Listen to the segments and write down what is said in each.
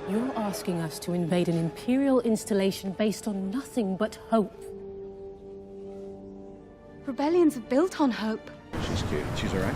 You're asking us to invade an Imperial installation based on nothing but hope. Rebellions are built on hope. She's cute. She's all right.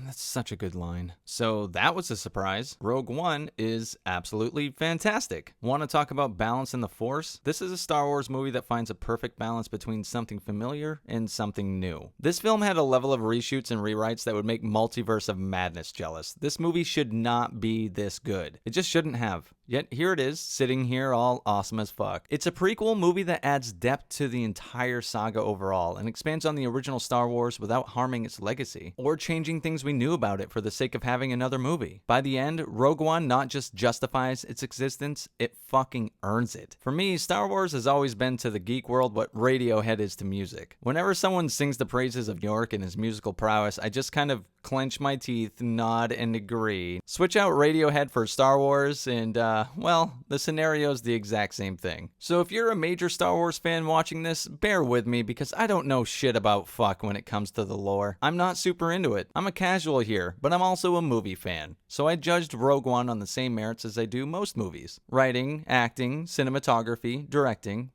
That's such a good line. So that was a surprise. Rogue One is absolutely fantastic. Want to talk about balance in the Force? This is a Star Wars movie that finds a perfect balance between something familiar and something new. This film had a level of reshoots and rewrites that would make Multiverse of Madness jealous. This movie should not be this good. It just shouldn't have. Yet here it is, sitting here all awesome as fuck. It's a prequel movie that adds depth to the entire saga overall and expands on the original Star Wars without harming its legacy or changing things we knew about it for the sake of having another movie. By the end, Rogue One not just justifies its existence, it fucking earns it. For me, Star Wars has always been to the geek world what Radiohead is to music. Whenever someone sings the praises of York and his musical prowess, I just kind of clench my teeth, nod, and agree. Switch out Radiohead for Star Wars and, well, the scenario's the exact same thing. So if you're a major Star Wars fan watching this, bear with me because I don't know shit about fuck when it comes to the lore. I'm not super into it. I'm a casual here, but I'm also a movie fan. So I judged Rogue One on the same merits as I do most movies. Writing, acting, cinematography, directing,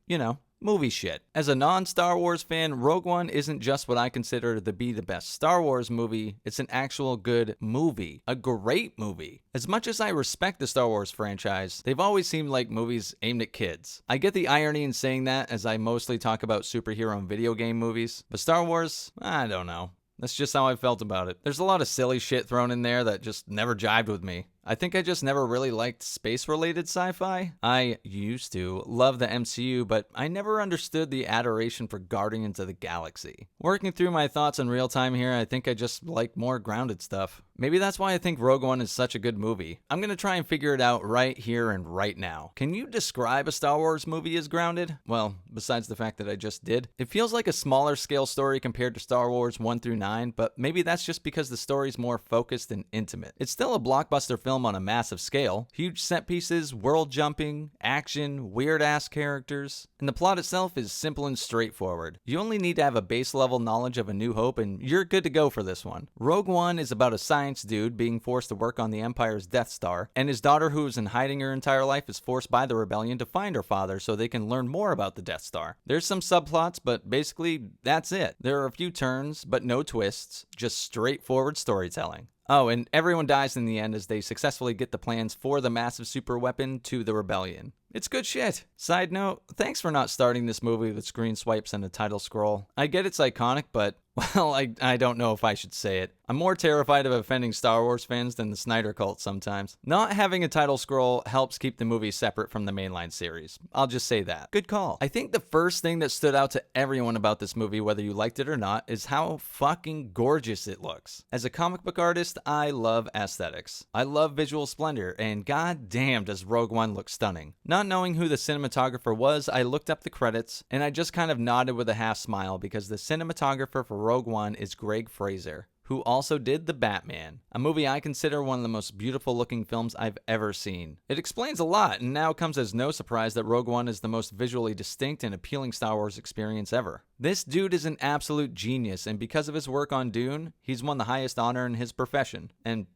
movie shit. As a non-Star Wars fan, Rogue One isn't just what I consider to be the best Star Wars movie, it's an actual good movie. A great movie. As much as I respect the Star Wars franchise, they've always seemed like movies aimed at kids. I get the irony in saying that as I mostly talk about superhero and video game movies, but Star Wars, I don't know. That's just how I felt about it. There's a lot of silly shit thrown in there that just never jived with me. I think I just never really liked space-related sci-fi. I used to love the MCU, but I never understood the adoration for Guardians of the Galaxy. Working through my thoughts in real time here, I think I just like more grounded stuff. Maybe that's why I think Rogue One is such a good movie. I'm gonna try and figure it out right here and right now. Can you describe a Star Wars movie as grounded? Well, besides the fact that I just did. It feels like a smaller scale story compared to Star Wars 1 through 9, but maybe that's just because the story's more focused and intimate. It's still a blockbuster film on a massive scale. Huge set pieces, world jumping, action, weird-ass characters, and the plot itself is simple and straightforward. You only need to have a base level knowledge of A New Hope and you're good to go for this one. Rogue One is about a science dude being forced to work on the Empire's Death Star, and his daughter, who is in hiding her entire life, is forced by the rebellion to find her father so they can learn more about the Death Star. There's some subplots, but basically that's it. There are a few turns, but no twists, just straightforward storytelling. Oh, and everyone dies in the end as they successfully get the plans for the massive super weapon to the rebellion. It's good shit. Side note, thanks for not starting this movie with screen swipes and a title scroll. I get it's iconic, but, well, I don't know if I should say it. I'm more terrified of offending Star Wars fans than the Snyder cult sometimes. Not having a title scroll helps keep the movie separate from the mainline series. I'll just say that. Good call. I think the first thing that stood out to everyone about this movie, whether you liked it or not, is how fucking gorgeous it looks. As a comic book artist, I love aesthetics. I love visual splendor, and god damn does Rogue One look stunning. Not knowing who the cinematographer was, I looked up the credits, and I just kind of nodded with a half smile because the cinematographer for Rogue One is Greg Fraser, who also did The Batman, a movie I consider one of the most beautiful looking films I've ever seen. It explains a lot, and now comes as no surprise that Rogue One is the most visually distinct and appealing Star Wars experience ever. This dude is an absolute genius, and because of his work on Dune, he's won the highest honor in his profession. And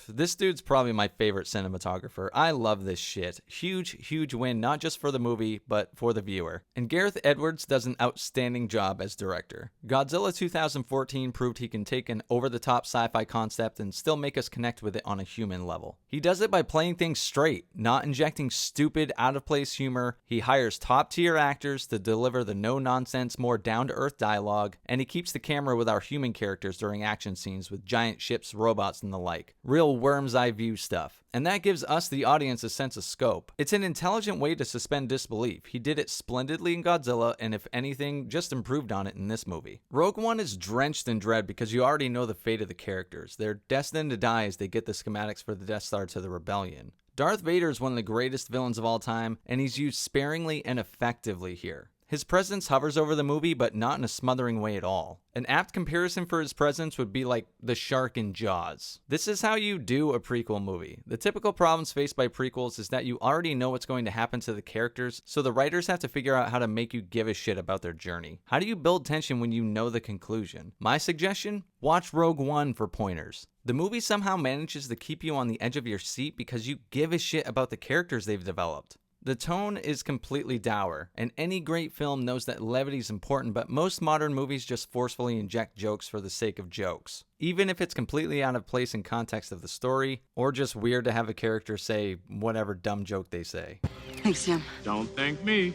this dude's probably my favorite cinematographer. I love this shit. Huge win, not just for the movie, but for the viewer. And Gareth Edwards does an outstanding job as director. Godzilla 2014 proved he can take an over-the-top sci-fi concept and still make us connect with it on a human level. He does it by playing things straight, not injecting stupid, out-of-place humor. He hires top-tier actors to deliver the no-nonsense, more down-to-earth dialogue, and he keeps the camera with our human characters during action scenes with giant ships, robots, and the like. Real worm's eye view stuff. And that gives us, the audience, a sense of scope. It's an intelligent way to suspend disbelief. He did it splendidly in Godzilla, and if anything, just improved on it in this movie. Rogue One is drenched in dread because you already know the fate of the characters. They're destined to die as they get the schematics for the Death Star to the rebellion. Darth Vader is one of the greatest villains of all time, and he's used sparingly and effectively here. His presence hovers over the movie, but not in a smothering way at all. An apt comparison for his presence would be like the shark in Jaws. This is how you do a prequel movie. The typical problems faced by prequels is that you already know what's going to happen to the characters, so the writers have to figure out how to make you give a shit about their journey. How do you build tension when you know the conclusion? My suggestion? Watch Rogue One for pointers. The movie somehow manages to keep you on the edge of your seat because you give a shit about the characters they've developed. The tone is completely dour, and any great film knows that levity is important, but most modern movies just forcefully inject jokes for the sake of jokes. Even if it's completely out of place in context of the story, or just weird to have a character say whatever dumb joke they say. Thanks, Jim. Don't thank me.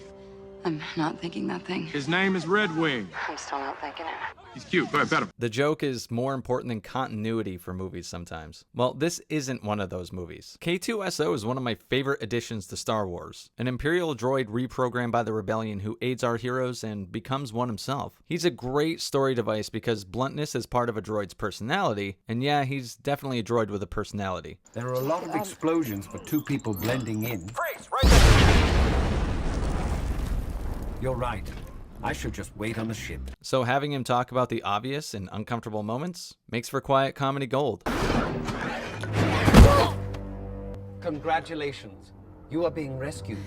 I'm not thinking that thing. His name is Red Wing. I'm still not thinking it. He's cute. Go ahead, pet him. The joke is more important than continuity for movies sometimes. Well, this isn't one of those movies. K2SO is one of my favorite additions to Star Wars. An Imperial droid reprogrammed by the Rebellion who aids our heroes and becomes one himself. He's a great story device because bluntness is part of a droid's personality, and yeah, he's definitely a droid with a personality. There are a lot of explosions for two people blending in. Freeze! Right there! You're right. I should just wait on the ship. So having him talk about the obvious and uncomfortable moments makes for quiet comedy gold. Congratulations. You are being rescued.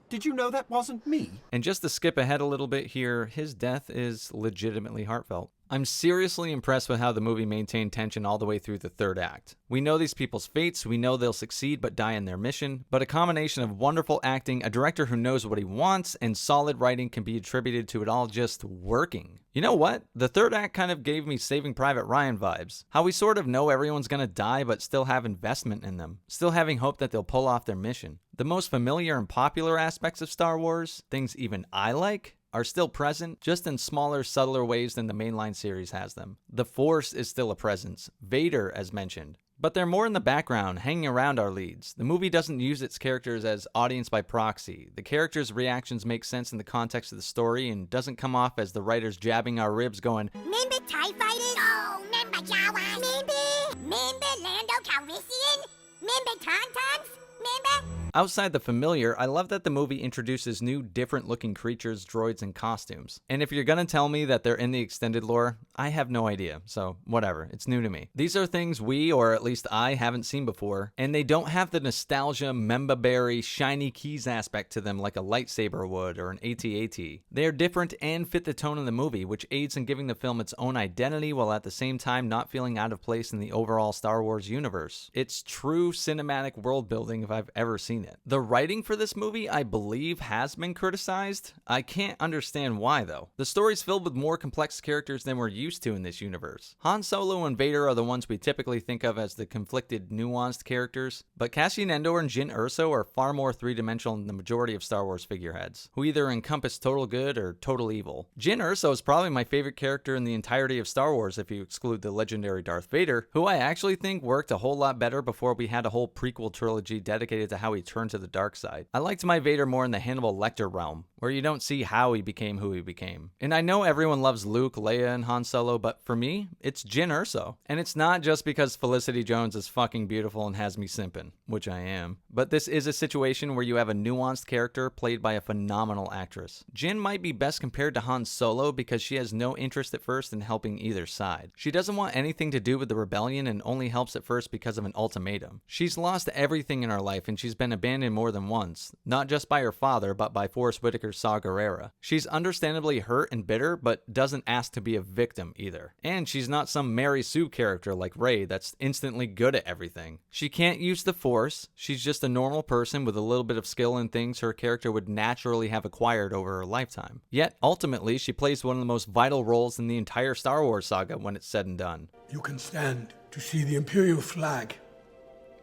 Did you know that wasn't me? And just to skip ahead a little bit here, his death is legitimately heartfelt. I'm seriously impressed with how the movie maintained tension all the way through the third act. We know these people's fates, we know they'll succeed but die in their mission, but a combination of wonderful acting, a director who knows what he wants, and solid writing can be attributed to it all just working. You know what? The third act kind of gave me Saving Private Ryan vibes. How we sort of know everyone's gonna die but still have investment in them. Still having hope that they'll pull off their mission. The most familiar and popular aspects of Star Wars, things even I like, are still present, just in smaller, subtler ways than the mainline series has them. The Force is still a presence, Vader as mentioned, but they're more in the background, hanging around our leads. The movie doesn't use its characters as audience by proxy. The characters' reactions make sense in the context of the story and doesn't come off as the writers jabbing our ribs going, Remember TIE Fighters? Oh, remember Jawas? Remember Lando Calrissian? Remember Tauntauns? Remember? Outside the familiar, I love that the movie introduces new, different-looking creatures, droids, and costumes. And if you're gonna tell me that they're in the extended lore, I have no idea, so whatever, it's new to me. These are things we, or at least I, haven't seen before, and they don't have the nostalgia, member-berry, shiny keys aspect to them like a lightsaber would or an AT-AT. They are different and fit the tone of the movie, which aids in giving the film its own identity while at the same time not feeling out of place in the overall Star Wars universe. It's true cinematic world building if I've ever seen it. The writing for this movie, I believe, has been criticized. I can't understand why, though. The story's filled with more complex characters than we're used to in this universe. Han Solo and Vader are the ones we typically think of as the conflicted, nuanced characters, but Cassian Andor and Jyn Erso are far more three-dimensional than the majority of Star Wars figureheads, who either encompass total good or total evil. Jyn Erso is probably my favorite character in the entirety of Star Wars if you exclude the legendary Darth Vader, who I actually think worked a whole lot better before we had a whole prequel trilogy dedicated to how he turned to the dark side. I liked my Vader more in the Hannibal Lecter realm, where you don't see how he became who he became. And I know everyone loves Luke, Leia, and Han Solo, but for me, it's Jyn Erso. And it's not just because Felicity Jones is fucking beautiful and has me simping, which I am, but this is a situation where you have a nuanced character played by a phenomenal actress. Jyn might be best compared to Han Solo because she has no interest at first in helping either side. She doesn't want anything to do with the rebellion and only helps at first because of an ultimatum. She's lost everything in her life and she's been abandoned more than once, not just by her father, but by Forrest Whitaker's Saw Gerrera. She's understandably hurt and bitter, but doesn't ask to be a victim either. And she's not some Mary Sue character like Rey that's instantly good at everything. She can't use the Force, she's just a normal person with a little bit of skill in things her character would naturally have acquired over her lifetime. Yet, ultimately, she plays one of the most vital roles in the entire Star Wars saga when it's said and done. You can stand to see the Imperial flag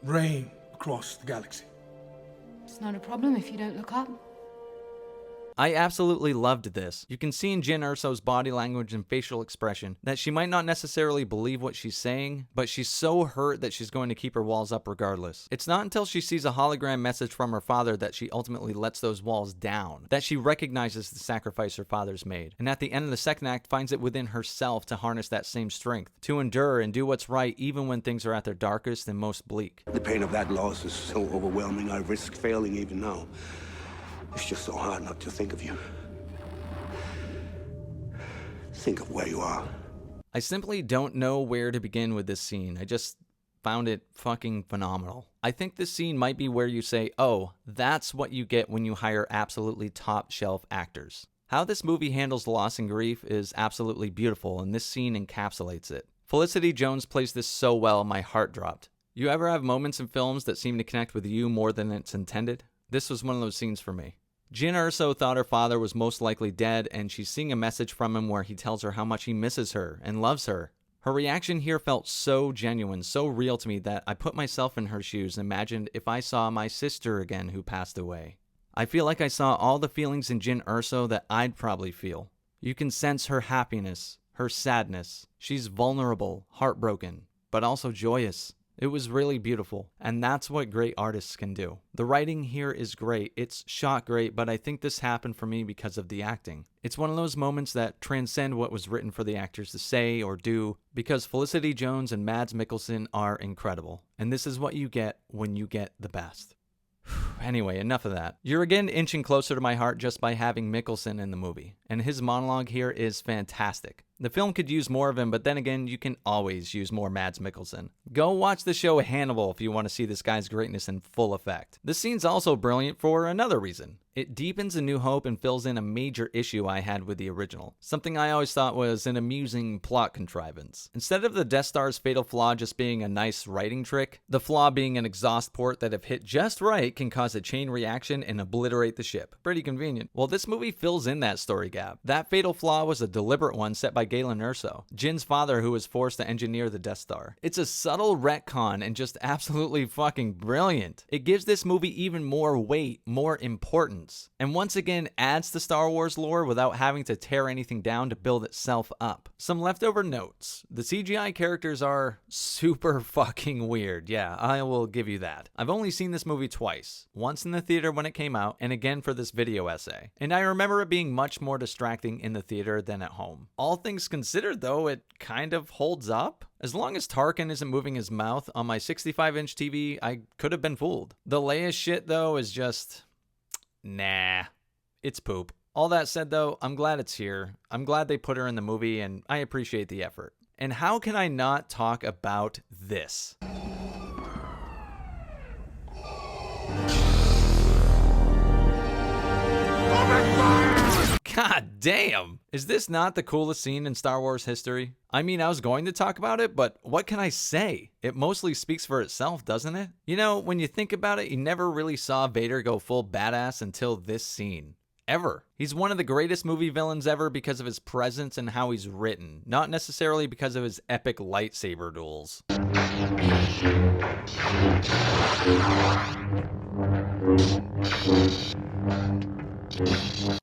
reign across the galaxy. It's not a problem if you don't look up. I absolutely loved this. You can see in Jyn Erso's body language and facial expression that she might not necessarily believe what she's saying, but she's so hurt that she's going to keep her walls up regardless. It's not until she sees a hologram message from her father that she ultimately lets those walls down, that she recognizes the sacrifice her father's made, and at the end of the second act finds it within herself to harness that same strength, to endure and do what's right even when things are at their darkest and most bleak. The pain of that loss is so overwhelming, I risk failing even now. It's just so hard not to think of you. Think of where you are. I simply don't know where to begin with this scene. I just found it fucking phenomenal. I think this scene might be where you say, oh, that's what you get when you hire absolutely top shelf actors. How this movie handles loss and grief is absolutely beautiful, and this scene encapsulates it. Felicity Jones plays this so well, my heart dropped. You ever have moments in films that seem to connect with you more than it's intended? This was one of those scenes for me. Jyn Erso thought her father was most likely dead, and she's seeing a message from him where he tells her how much he misses her and loves her. Her reaction here felt so genuine, so real to me that I put myself in her shoes and imagined if I saw my sister again who passed away. I feel like I saw all the feelings in Jyn Erso that I'd probably feel. You can sense her happiness, her sadness. She's vulnerable, heartbroken, but also joyous. It was really beautiful, and that's what great artists can do. The writing here is great, it's shot great, but I think this happened for me because of the acting. It's one of those moments that transcend what was written for the actors to say or do, because Felicity Jones and Mads Mikkelsen are incredible, and this is what you get when you get the best. Anyway, enough of that. You're again inching closer to my heart just by having Mikkelsen in the movie, and his monologue here is fantastic. The film could use more of him, but then again, you can always use more Mads Mikkelsen. Go watch the show Hannibal if you want to see this guy's greatness in full effect. This scene's also brilliant for another reason. It deepens A New Hope and fills in a major issue I had with the original, something I always thought was an amusing plot contrivance. Instead of the Death Star's fatal flaw just being a nice writing trick, the flaw being an exhaust port that if hit just right can cause a chain reaction and obliterate the ship. Pretty convenient. Well, this movie fills in that story gap. That fatal flaw was a deliberate one set by Jyn Erso, Jyn's father who was forced to engineer the Death Star. It's a subtle retcon and just absolutely fucking brilliant. It gives this movie even more weight, more importance, and once again adds to Star Wars lore without having to tear anything down to build itself up. Some leftover notes. The CGI characters are super fucking weird. Yeah, I will give you that. I've only seen this movie twice. Once in the theater when it came out, and again for this video essay. And I remember it being much more distracting in the theater than at home. All things considered though, it kind of holds up. As long as Tarkin isn't moving his mouth on my 65-inch TV, I could have been fooled. The Leia shit though is just... nah. It's poop. All that said though, I'm glad it's here. I'm glad they put her in the movie and I appreciate the effort. And how can I not talk about this? God damn! Is this not the coolest scene in Star Wars history? I mean, I was going to talk about it, but what can I say? It mostly speaks for itself, doesn't it? You know, when you think about it, you never really saw Vader go full badass until this scene. Ever. He's one of the greatest movie villains ever because of his presence and how he's written, not necessarily because of his epic lightsaber duels.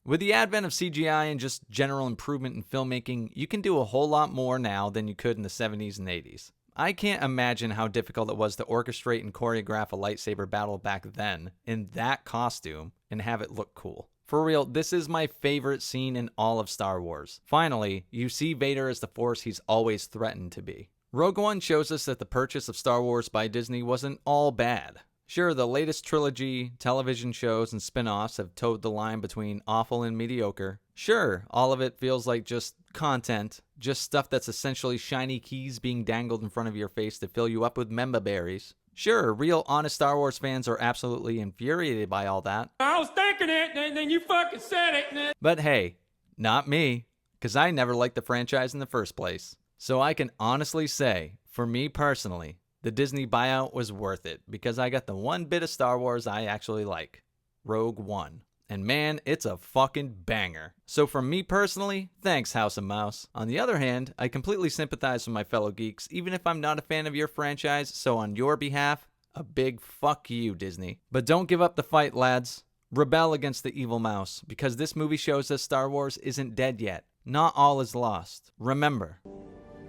With the advent of CGI and just general improvement in filmmaking, you can do a whole lot more now than you could in the 70s and 80s. I can't imagine how difficult it was to orchestrate and choreograph a lightsaber battle back then in that costume and have it look cool. For real, this is my favorite scene in all of Star Wars. Finally, you see Vader as the Force he's always threatened to be. Rogue One shows us that the purchase of Star Wars by Disney wasn't all bad. Sure, the latest trilogy, television shows, and spin-offs have towed the line between awful and mediocre. Sure, all of it feels like just content, just stuff that's essentially shiny keys being dangled in front of your face to fill you up with memba berries. Sure, real honest Star Wars fans are absolutely infuriated by all that. I was thinking it, and then you fucking said it. But hey, not me, because I never liked the franchise in the first place. So I can honestly say, for me personally, the Disney buyout was worth it because I got the one bit of Star Wars I actually like, Rogue One. And man, it's a fucking banger. So for me personally, thanks House of Mouse. On the other hand, I completely sympathize with my fellow geeks, even if I'm not a fan of your franchise, so on your behalf, a big fuck you, Disney. But don't give up the fight, lads. Rebel against the evil mouse, because this movie shows us Star Wars isn't dead yet. Not all is lost. Remember.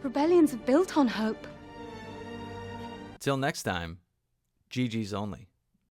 Rebellions are built on hope. Till next time, GG's only.